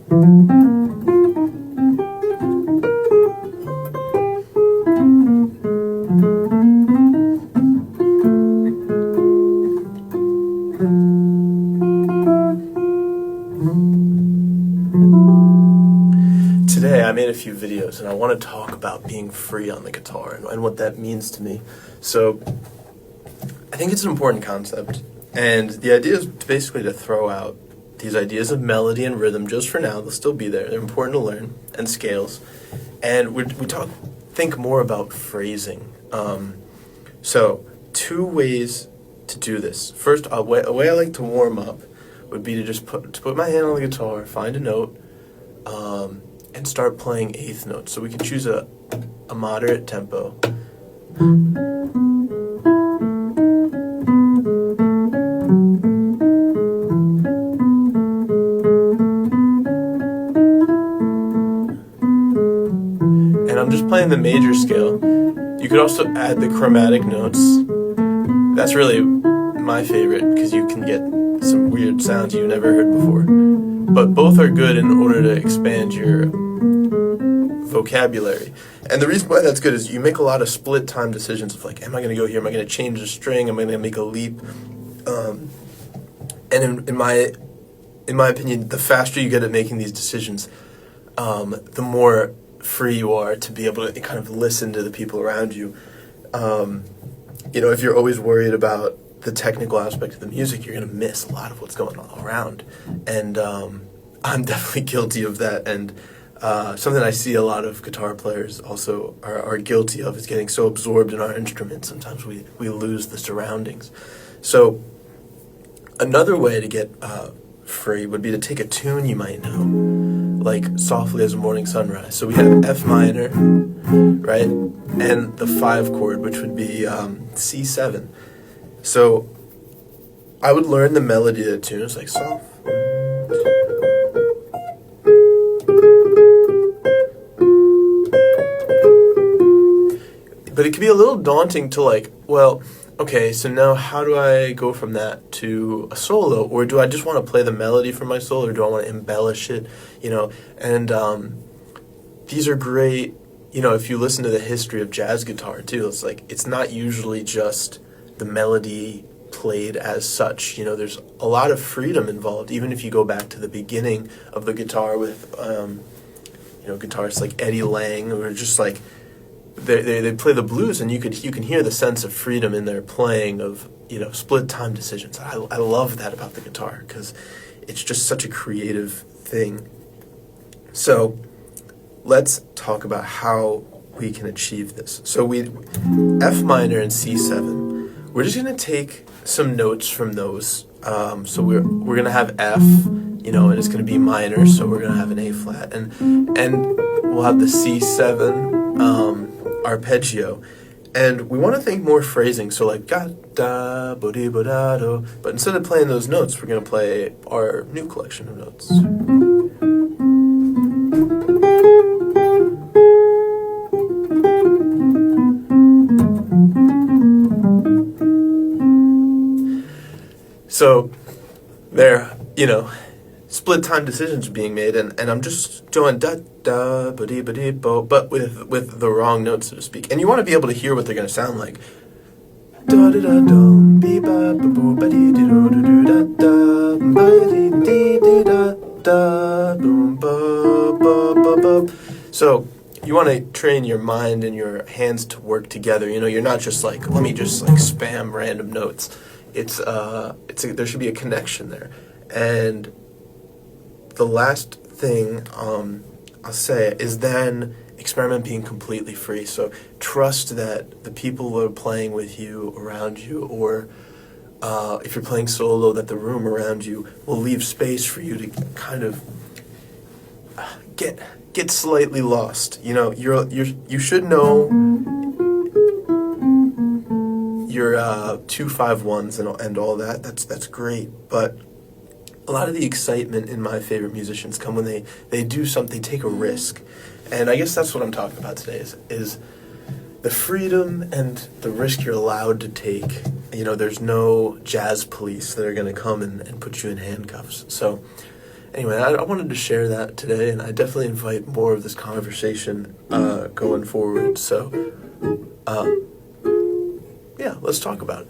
Today I made a few videos and I want to talk about being free on the guitar and what that means to me. So I think it's an important concept, and the idea is basically to throw out these ideas of melody and rhythm just for now. They'll still be there. They're important to learn, and scales. And think more about phrasing. So two ways to do this. First, a way I like to warm up would be to just put my hand on the guitar, find a note, and start playing eighth notes. So we can choose a moderate tempo. And I'm just playing the major scale. You could also add the chromatic notes. That's really my favorite because you can get some weird sounds you've never heard before. But both are good in order to expand your vocabulary. And the reason why that's good is you make a lot of split time decisions of like, am I going to go here? Am I going to change the string? Am I going to make a leap? And in my opinion, the faster you get at making these decisions, the more free you are to be able to kind of listen to the people around you. If you're always worried about the technical aspect of the music, you're going to miss a lot of what's going on around. And I'm definitely guilty of that. And something I see a lot of guitar players also are guilty of is getting so absorbed in our instrument. Sometimes we lose the surroundings. So another way to get free would be to take a tune you might know, like Softly as a Morning Sunrise. So we have F minor, right? And the 5 chord, which would be C7. So I would learn the melody of the tune. It's like soft. But it can be a little daunting to like, well, okay, so now how do I go from that to a solo? Or do I just want to play the melody for my solo, or do I want to embellish it? And these are great, if you listen to the history of jazz guitar too, it's like, it's not usually just the melody played as such. There's a lot of freedom involved, even if you go back to the beginning of the guitar with, guitarists like Eddie Lang, who are just like, they play the blues, and you can hear the sense of freedom in their playing of split time decisions. I love that about the guitar because it's just such a creative thing. So let's talk about how we can achieve this. So F minor and C7. We're just gonna take some notes from those. So we're gonna have F, and it's gonna be minor, so we're gonna have an A flat, and we'll have the C7 arpeggio, and we want to think more phrasing. So like ga da bo dee bo da do, but instead of playing those notes, we're gonna play our new collection of notes. So there, split time decisions being made, and I'm just doing da da ba dee bo, but with the wrong notes, so to speak. And you want to be able to hear what they're going to sound like. Da da da dum be ba ba boo ba dee dee do do do da da ba dee dee dee da da boom ba ba ba ba. So you want to train your mind and your hands to work together. You're not just like, let me just like spam random notes. There should be a connection there. And the last thing I'll say is then experiment being completely free. So trust that the people who are playing with you, around you, or if you're playing solo, that the room around you will leave space for you to kind of get slightly lost. You should know your 2-5-1s and all that. That's great, but a lot of the excitement in my favorite musicians come when they do something, they take a risk. And I guess that's what I'm talking about today is the freedom and the risk you're allowed to take. There's no jazz police that are going to come and put you in handcuffs. So anyway, I wanted to share that today, and I definitely invite more of this conversation going forward. So, yeah, let's talk about it.